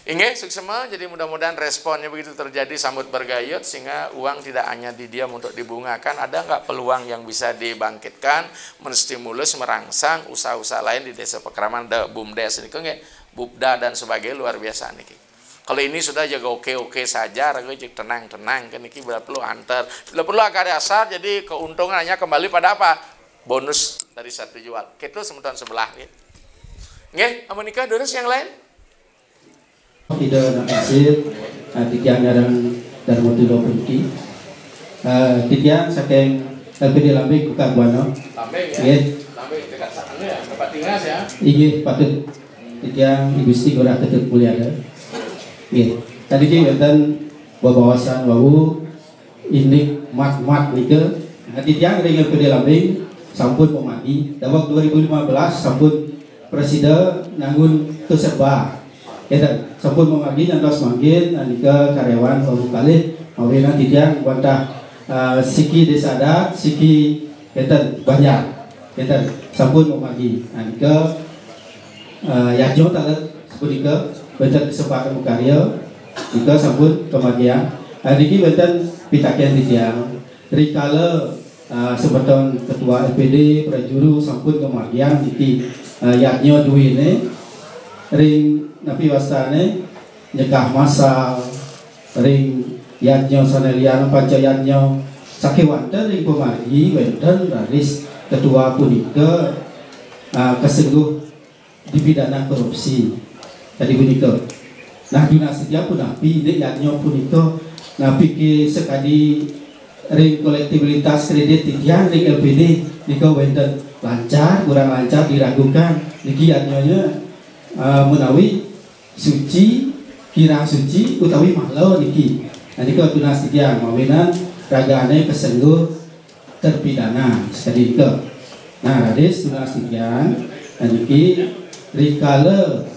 Inge, suksema, jadi mudah-mudahan responnya begitu terjadi sambut bergayut sehingga uang tidak hanya didiam untuk dibungakan. Ada nggak peluang yang bisa dibangkitkan, menstimulus, merangsang usaha-usaha lain di desa Pekraman, BUMDes ini kan Bubda dan sebagainya luar biasa nih. Kalau ini sudah jaga oke-oke saja, ragu tenang-tenang kan ini bila perlu antar, bila perlu agak dasar, jadi keuntungannya kembali pada apa? Bonus dari satu jual. Itu semutan sebelah nih. Nggih, Amerika terus yang lain? Tidak nak hasil titian darang dan modulo pergi titian saking LPD Lambing bukan buano Lambing ya, Lambing dekat sana ya, tempat tinggal ya iya patut titian Gusti Gora Ketut Mulyana iya tadi kita wonten bawasan wawu ini mat nike titian dari LPD Lambing sampun memati dawak 2015 sampun presiden nanggun keserba kita sampun memagi ngantos manggil andika karyawan baru kali mawina titian wantah siki desa adat siki kita banyak kita sampun memagi andika yajo talet sebudika benten kesempatan karya kita sampun kemagian andiki benten pitakian titian rikala sebeton ketua LPD prajuru sampun kemagian iki yaknyo duwine ring napi wastane nyegah masal ring yadnyo sanelian pancayatnyo sakewanten ring pemargi wenten raris ketua punika kesengguh dipidana korupsi tadi punika nah dinastia pun napi dek yadnyo punika napi ke sekadi ring kolektibilitas kredit titian ring LPD nika wenten lancar kurang lancar diragukan niki yadnyonya menawi suci kira suci utawi mahlo niki nanti kalau tunas tiang mawinan ragane kesengguh terpidana sekali ke nah radis tunas tiang niki rikala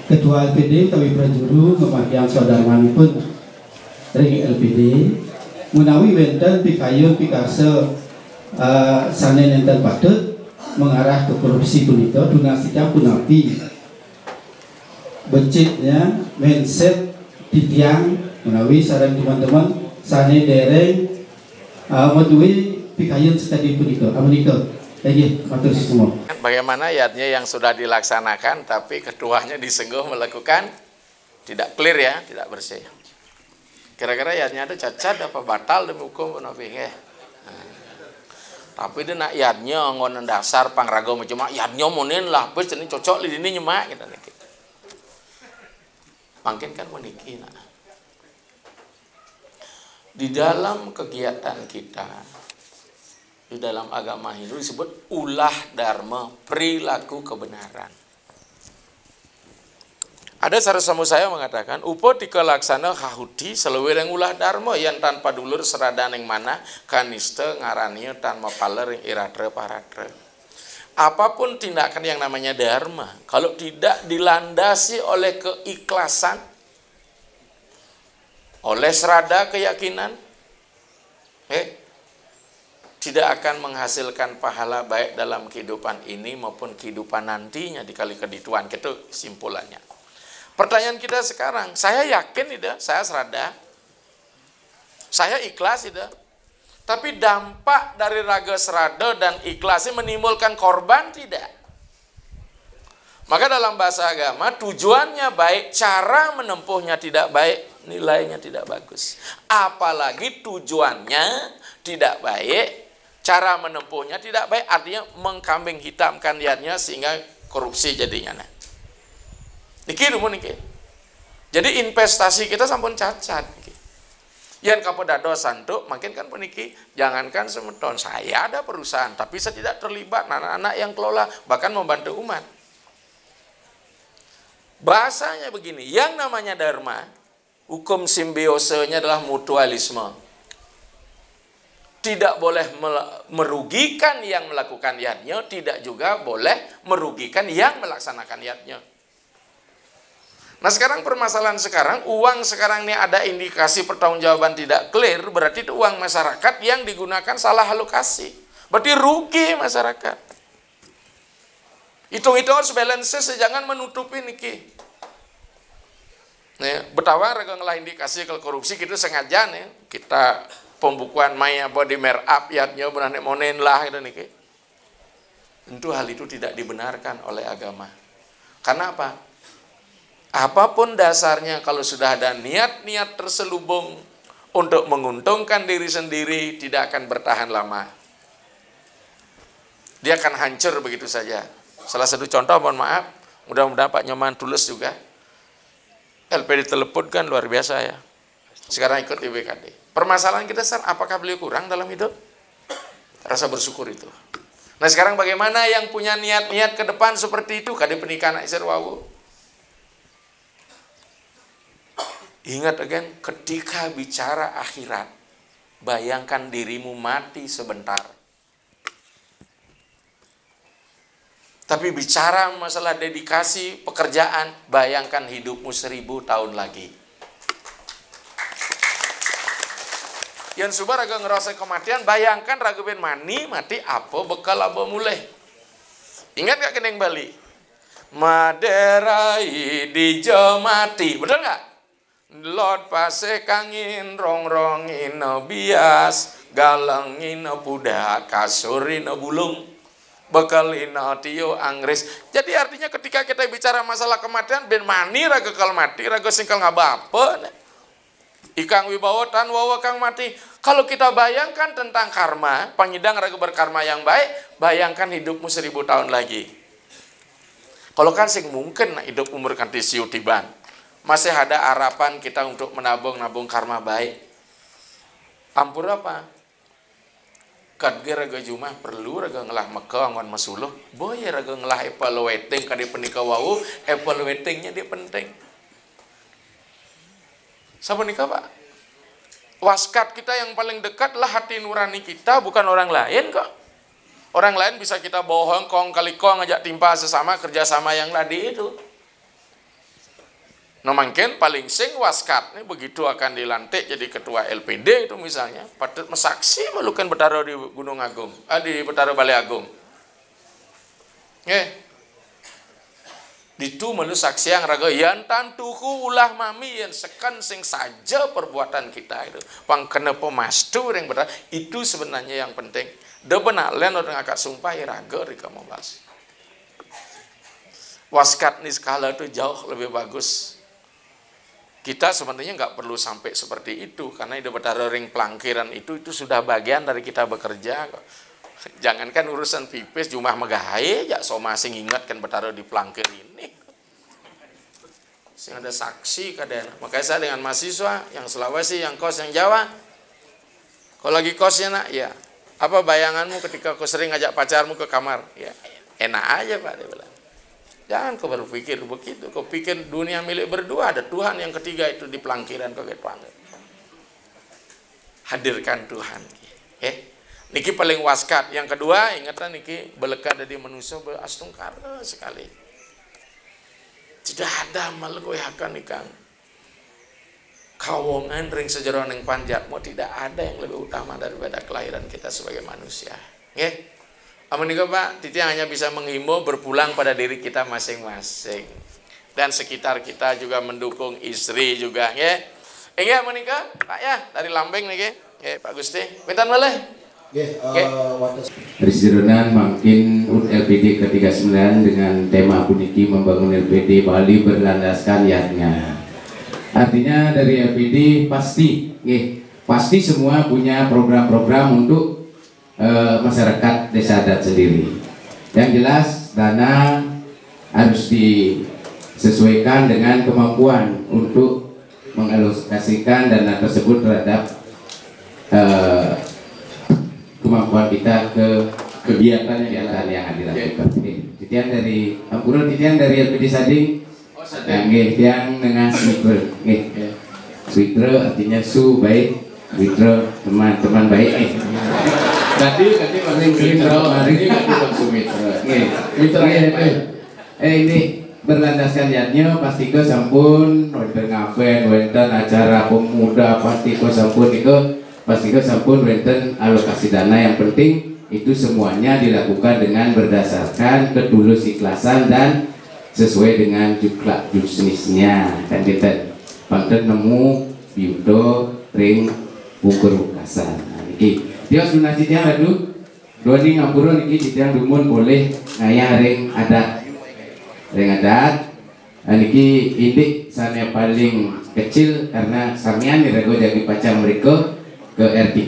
ketua LPD utawi prajuru kematian saudarman pun ring LPD menawi wenten pikayun pikase sanen enten patut mengarah ke korupsi punika dunasnya punapi becitnya mindset titiang menawi saran teman-teman sane dereng madui pikayun sekali punika amerika lagi matur semua. Bagaimana ayatnya yang sudah dilaksanakan tapi ketuanya disengguh melakukan tidak clear ya, tidak bersih. Kira-kira ayatnya itu cacat apa batal demi hukum punapi ya? Tapi dia nak yadnya ngon dasar pangrago macam yadnya monen lah bes ini cocok di sini nyemak kita nih. Makin kan meniki nah. Di dalam kegiatan kita di dalam agama Hindu disebut ulah dharma, perilaku kebenaran. Ada sarasamu saya mengatakan, upo tika laksana hahudi selewireng ulah dharma yang tanpa dulur serada yang mana kanista ngarannya tanpa paler yang iratre paratre. Apapun tindakan yang namanya dharma, kalau tidak dilandasi oleh keikhlasan, oleh serada keyakinan, tidak akan menghasilkan pahala baik dalam kehidupan ini maupun kehidupan nantinya dikali kedituan. Itu simpulannya. Pertanyaan kita sekarang, saya yakin tidak, saya serada, saya ikhlas tidak, tapi dampak dari raga serada dan ikhlasnya menimbulkan korban tidak. Maka dalam bahasa agama tujuannya baik, cara menempuhnya tidak baik, nilainya tidak bagus. Apalagi tujuannya tidak baik, cara menempuhnya tidak baik, artinya mengkambing hitamkan niatnya sehingga korupsi jadinya. Niki rumun niki. Jadi investasi kita sampun cacat niki. Yang kapodado santuk makin kan peniki jangankan semeton saya ada perusahaan tapi saya tidak terlibat anak-anak yang kelola bahkan membantu umat. Bahasanya begini, yang namanya dharma, hukum simbiosenya adalah mutualisme. Tidak boleh merugikan yang melakukan yadnya, tidak juga boleh merugikan yang melaksanakan yadnya. Nah sekarang permasalahan sekarang, uang sekarang ini ada indikasi pertanggungjawaban tidak clear, berarti itu uang masyarakat yang digunakan salah alokasi. Berarti rugi masyarakat. Itu harus balance, jangan menutupi niki. Nih, betawa raga ngelah indikasi kalau korupsi kita sengaja nih, kita pembukuan maya body mer up yatnya benar monen lah itu niki. Tentu hal itu tidak dibenarkan oleh agama. Karena apa? Apapun dasarnya kalau sudah ada niat-niat terselubung untuk menguntungkan diri sendiri, tidak akan bertahan lama. Dia akan hancur begitu saja. Salah satu contoh, mohon maaf, mudah-mudahan Pak Nyoman tulus juga. LPD telepon kan luar biasa ya. Sekarang ikut di BKD. Permasalahan kita sekarang, apakah beliau kurang dalam hidup? Rasa bersyukur itu. Nah sekarang bagaimana yang punya niat-niat ke depan seperti itu? Kade pernikahan Aisyah Wawu. Ingat again, ketika bicara akhirat, bayangkan dirimu mati sebentar. Tapi bicara masalah dedikasi, pekerjaan, bayangkan hidupmu 1000 tahun lagi. Yang subar raga ngerasa kematian, bayangkan raga ben mati apa bekal apa mulai. Ingat gak keneng Bali? Maderai dijo mati, betul gak? Lord pase kangin rong-rongin bias, galengin pudak, kasurin bulung. Bekalina tio Anggris. Jadi artinya ketika kita bicara masalah kematian, ben mani raga kal mati, raga singkal ngabapa. Ikang wibawa tan wawa kang mati. Kalau kita bayangkan tentang karma, pangidang raga berkarma yang baik, bayangkan hidupmu 1000 tahun lagi. Kalau kan sing mungkin hidup umur kanti siu tiban, masih ada harapan kita untuk menabung karma baik. Ampur apa? Kadge raga jumah perlu raga ngelah meka angon masuluh, boy raga ngelah evaluating kade penika wau, evaluatingnya dia penting. Siapa nikah Pak? Waskat kita yang paling dekat lah hati nurani kita, bukan orang lain kok. Orang lain bisa kita bohong, kong kali kong ngajak timpa sesama kerjasama yang tadi itu. Nah mungkin paling sing waskat nih begitu akan dilantik jadi ketua LPD itu misalnya, patut mesaksi melukan Betaro di Gunung Agung, di Betaro Balai Agung. Ditu melu saksi yang raga yan tantuku ulah mami yang sekan sing saja perbuatan kita itu. Pang kena pemastu yang benar itu sebenarnya yang penting. De benar len orang akad sumpah ya raga rika membahas. Waskat nih skala itu jauh lebih bagus. Kita sebenarnya nggak perlu sampai seperti itu, karena ide betara ring pelangkiran itu sudah bagian dari kita bekerja. Jangankan urusan pipis, jumlah megahai, ya so masing ingat kan betara di pelangkir ini. Sing ada saksi kadang. Makanya saya dengan mahasiswa yang Sulawesi, yang kos, yang Jawa. Kalau lagi kosnya nak, ya apa bayanganmu ketika kau sering ngajak pacarmu ke kamar? Ya enak aja Pak, dia bilang. Jangan kau berpikir begitu. Kau pikir dunia milik berdua, ada Tuhan yang ketiga itu di pelangkiran kau panggil. Hadirkan Tuhan. Niki paling waskat. Yang kedua, ingatan niki belekat dari manusia berastungkara sekali. Tidak ada malegoyakan ikang. Kawongan ring sejarah yang panjat, mau tidak ada yang lebih utama daripada kelahiran kita sebagai manusia. Amin juga Pak, Titi hanya bisa menghimbau berpulang pada diri kita masing-masing. Dan sekitar kita juga mendukung istri juga. Iya menikah Pak ya, dari Lambeng nih Pak Gusti. Pintan boleh? Presidenan makin LPD ke-39 dengan tema puniki membangun LPD Bali berlandaskan yatnya. Artinya dari LPD pasti semua punya program-program untuk masyarakat desa adat sendiri. Yang jelas dana harus disesuaikan dengan kemampuan untuk mengalokasikan dana tersebut terhadap kemampuan kita ke kegiatan yang dilakukan. Titian dari Ampura, titian dari LPD Sading, yang dengan Switra. Switra artinya su baik, Witra teman-teman baik. Tadi masih Mitra, hari ini kita Sumitra. Mitra ini berlandaskan yatnya pasti ke sampun wonten ngaben wonten acara pemuda pasti ke sampun itu pasti ke sampun wonten alokasi dana yang penting itu semuanya dilakukan dengan berdasarkan ketulus ikhlasan dan sesuai dengan jumlah jenisnya kan kita panten nemu biudo ring ukur kasan. Nah, niki dia sunnah citiang aduh dua ning ngapura niki citiang dumun boleh ngaya ring adat niki indik sana paling kecil karena samian dirego jadi pacang mereka ke R3.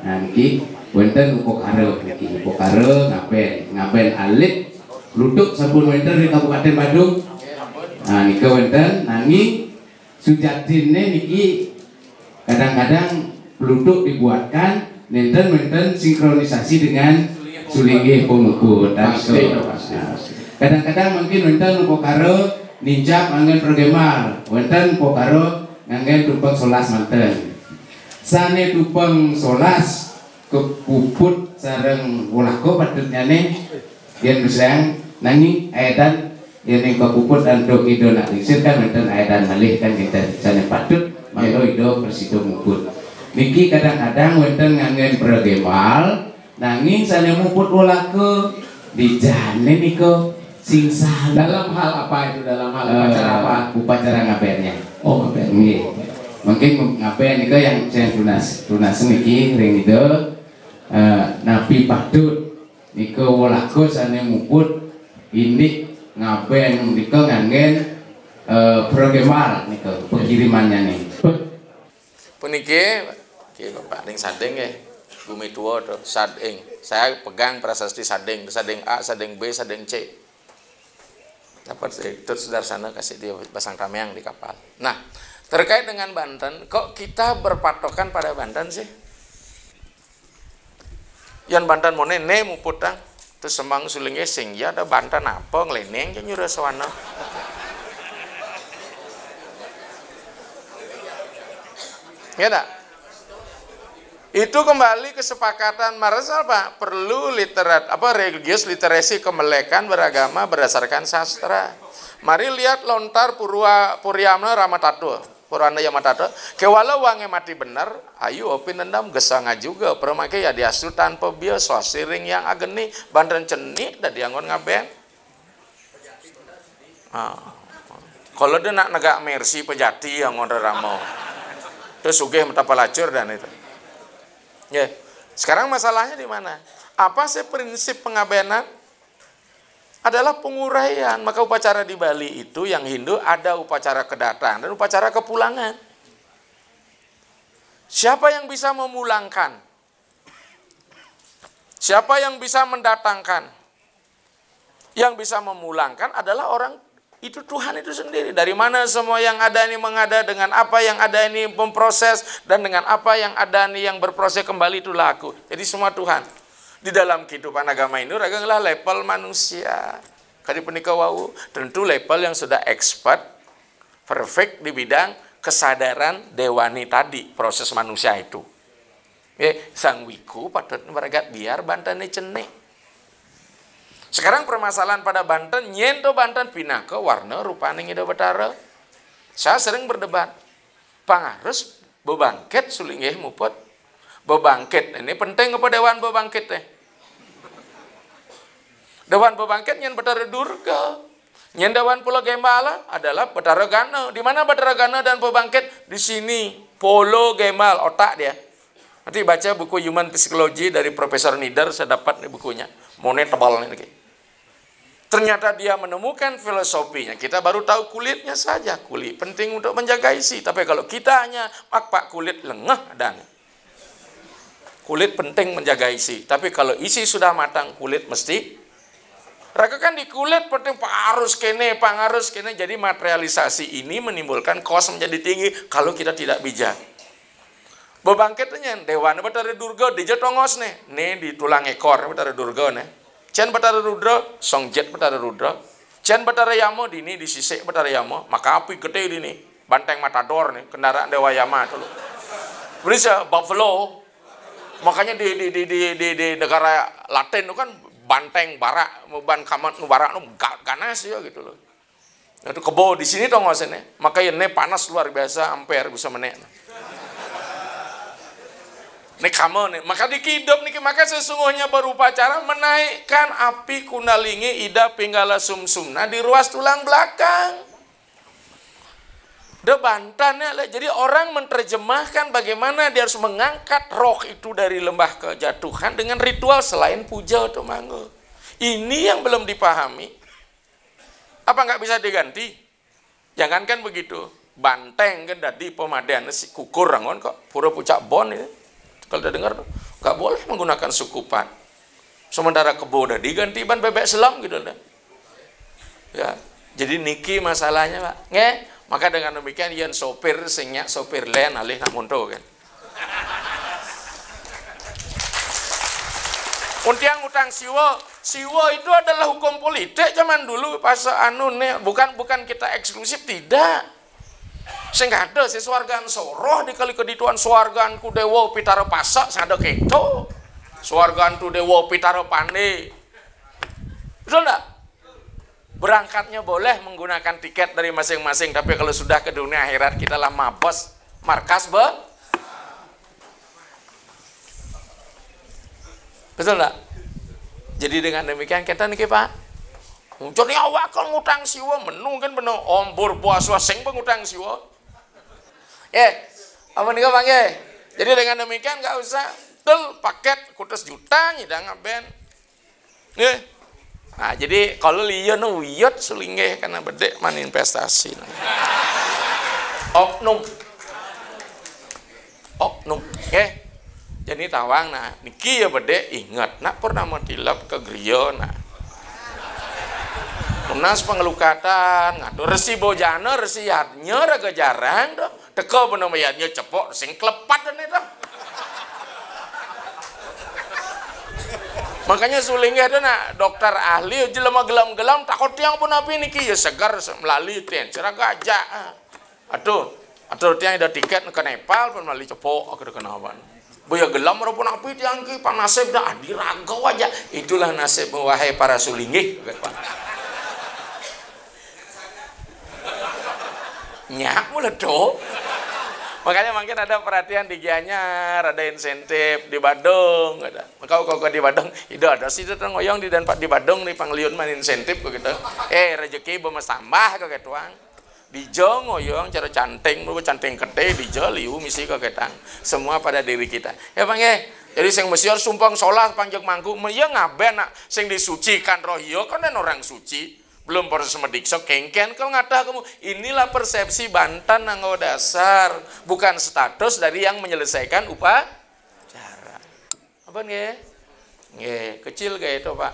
Nah niki wonten upokare niki upokare ngapen alit luduk sabun wonten di Kabupaten Badung. Nah niki wonten nanging sujatine niki kadang-kadang luduk dibuatkan nenten sinkronisasi dengan sulinggih pemukul dan kadang-kadang mungkin wonten upokare nincap angin pergemal, wonten pokaro angin tumpeng solas manten. Sane tumpeng solas kepuput sareng ulako patutnyane yen besang nanging aedan yen ing kepuput dan dok ido nak lisir kan wonten aedan malih kan kita sane patut mangko ido persido muput. Niki kadang-kadang wonten angin pergemal nanging sane muput ulako dijane niko singsa dalam hal apa itu, dalam hal upacara apa? Upacara ngabennya. Oh, ngaben. Nggih. Mungkin ngaben niku yang saya tunas niki ring itu napi padut niku walaku sane muput ini ngaben niku nganggen progemal niku pengirimannya nih. Puniki Bapak ning Sadeng nggih. Bumi tua tuh Sadeng. Saya pegang prasasti Sadeng A, Sadeng B, Sadeng C. Dapat terus dari sana kasih dia pasang rameang di kapal. Nah, terkait dengan Banten, kok kita berpatokan pada Banten sih? Yang Banten mau nene mau putang, terus semang sulingnya sing ya ada Banten apa ngeleneng yang nyuruh sawana. Ya tak? Itu kembali kesepakatan Marsal Pak, perlu religious literasi kemelekan beragama berdasarkan sastra. Mari lihat lontar Puriamna Ramatato, Purana Yamatato, kewalau wange mati benar, ayo opin endam gesanga juga, permake ya diasu tanpa bios, siring yang ageni, Banten cenik, dan dianggon ngaben. Kalau dia nak negak mersi pejati yang ngonre ramo, terus sugih mata pelacur dan itu. Ya, sekarang masalahnya di mana? Apa sih prinsip pengabenan? Adalah penguraian. Maka upacara di Bali itu yang Hindu ada upacara kedatangan dan upacara kepulangan. Siapa yang bisa memulangkan? Siapa yang bisa mendatangkan? Yang bisa memulangkan adalah orang itu Tuhan itu sendiri. Dari mana semua yang ada ini mengada, dengan apa yang ada ini memproses, dan dengan apa yang ada ini yang berproses kembali itulah aku. Jadi semua Tuhan. Di dalam kehidupan agama ini raganglah level manusia. Kali penikah wau, tentu level yang sudah expert, perfect di bidang kesadaran dewani tadi, proses manusia itu. Sang wiku patut meragat biar Banten cenek. Sekarang permasalahan pada Banten, nyento Banten pindah ke warna rupane ngido betara. Saya sering berdebat. Pangarus bebangkit sulinggih muput. Bebangkit ini penting kepada Dewan Bebangkit teh. Dewan Bebangkit nyen Betara Durga. Nyen Dewan Pulau Gembala adalah Betara Gana. Di mana Betara Gana dan Bebangkit? Di sini. Polo Gemal, otak dia. Nanti baca buku Human Psychology dari Profesor Nieder, saya dapat nih bukunya. Monet tebal nih. Ternyata dia menemukan filosofinya. Kita baru tahu kulitnya saja. Kulit penting untuk menjaga isi. Tapi kalau kita hanya pak kulit lengah dan kulit penting menjaga isi. Tapi kalau isi sudah matang, kulit mesti. Raka kan di kulit penting harus kene, pangarus kene. Jadi materialisasi ini menimbulkan kos menjadi tinggi kalau kita tidak bijak. Bebangkitnya Dewan Betara Durga di Jatongos nih di tulang ekor Betara Durga nih. Cen Betara Rudra, Songjet Betara Rudra, Cen Betara Yamo dini di sisik Betara Yamo, maka api gede dini, banteng matador nih, kendaraan Dewa Yama dulu. Berisa buffalo, makanya di negara Latin itu kan banteng barak, ban kamat nu barak nu ganas ya gitu loh. Itu kebo di sini dong ngosene, maka ini panas luar biasa, ampere bisa menek. Nih kamu nih, maka dikidup nih, maka sesungguhnya berupacara menaikkan api kundalingi ida pinggala sumsumna di ruas tulang belakang. Debantannya, jadi orang menerjemahkan bagaimana dia harus mengangkat roh itu dari lembah kejatuhan dengan ritual selain puja atau mangga. Ini yang belum dipahami. Apa nggak bisa diganti? Jangankan begitu, banteng kan tadi pemadaian si kukur rangon kok, pura pucak bon ini. Kalau udah dengar, nggak boleh menggunakan sukupan. Sementara kebo udah diganti ban bebek selam gitu dah. Ya, jadi niki masalahnya Pak. Nge? Maka dengan demikian yang sopir singnya sopir lain alih nak munto kan. Untiang utang siwa itu adalah hukum politik zaman dulu pas anu nih, bukan kita eksklusif tidak. Sehingga ada si swargaan soroh di kali kedituan swargaan ku dewa pitara pasak sada keto. Swargaan tu dewa pitara pande. Betul enggak? Berangkatnya boleh menggunakan tiket dari masing-masing, tapi kalau sudah ke dunia akhirat kita lah mabos markas betul enggak? Jadi dengan demikian kita niki Pak. Jadi awak kalau ngutang siwa menu kan bener ombur puasa sing pengutang siwa. Apa nih Bang ye? Jadi dengan demikian nggak usah tel paket kutus juta nyidang ngaben. Nah, jadi kalau liyo nu wiyot sulingge karena bedek man investasi. Oknum. Jadi tawang nah niki ya bedek ingat nak pernah tilap ke griyo nah. Unas pengelukatan ngatur resi bojana resi yadnya raga jarang dah. Teka bener mayatnya cepok sing klepat dan itu. Makanya sulingnya ada nak dokter ahli jelema gelam-gelam takut tiang pun api niki ya segar melalui ten cara gajah. Aduh tiang ada tiket ke Nepal pun melalui cepok ke kenawan. Boya gelam pun api tiang ki panasib dah diragau aja. Itulah nasib wahai para sulingih. Nyak meledo. Makanya mungkin ada perhatian di Gianyar, ada insentif di Badung, ada. Maka kau di Badung, itu ada sih itu ngoyong di Danpat di Badung nih pangliun man insentif begitu. Rezeki bemes tambah ke ketuang. Di Jo ngoyong cara canting, canting gede di Jo liu misi ke ketang. Semua pada diri kita. Ya Bang ya. Jadi sing mesior sumpang sholat panjang mangku, ya ngaben nak sing disucikan roh yo kan orang suci. Belum proses medikso kengken kalau ngadah kamu inilah persepsi Banten nanggo dasar bukan status dari yang menyelesaikan upacara apa nge kecil kayak itu Pak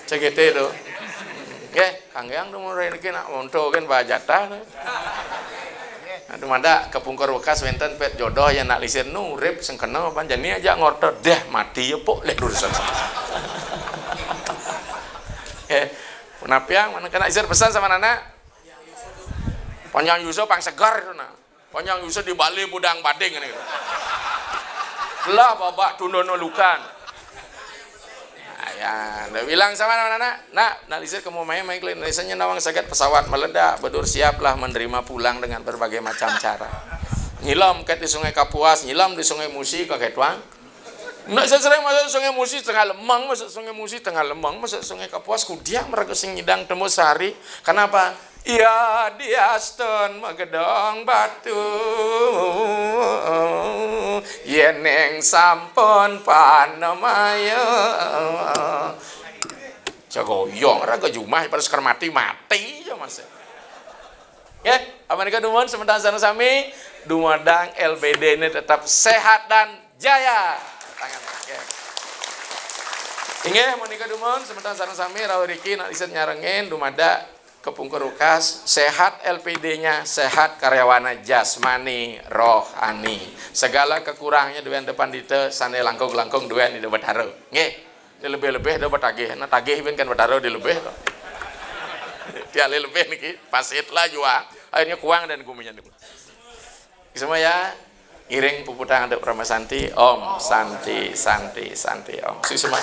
CGT itu Kang Yang nomor ini nak untuk kan bajatah aduh mada kepungkur bekas wenten pet jodoh yang nak lisin nurip sengkena panjani aja ngorto deh mati ya pok leh urusan Penapiang mana kena izin pesan sama Nana? Panjang Yusuf pang segar itu nah. Panjang Yusuf di Bali budang bading ini. Lah babak tundono lukan. Nah, ya, udah bilang sama Nana, nak lisir kamu main Indonesia nawang sakit pesawat meledak, bedur siaplah menerima pulang dengan berbagai macam cara. Nyilam ket di Sungai Kapuas, nyilam di Sungai Musi kakek tuang. Nggak saya sering masuk Sungai Musi tengah Lemang, masuk Sungai Musi tengah Lemang, masuk Sungai Kapuas kudia mereka sing nyidang temu sehari. Kenapa? Iya di Aston Magedong Batu, yeneng sampun panemaya. Jagoyong raga jumah pada sekar mati ya mas. Ya, apa nih kadumon sementara sana sami dumadang LBD ini tetap sehat dan jaya. Inge monika dumon sementara sareng sami rawiriki nak liset nyarengin dumada kepungkur ukas sehat LPD-nya sehat karyawana jasmani rohani segala kekurangnya duan depan dite sane langkung-langkung duan di debat haro nge lebih-lebih dapat tagih nah tagih kan bertaruh di lebih tiali lebih niki pasit lah jua akhirnya kuang dan guminya semua ya iring puputang untuk Rama Santi Om Santi Santi Santi Om. Semua.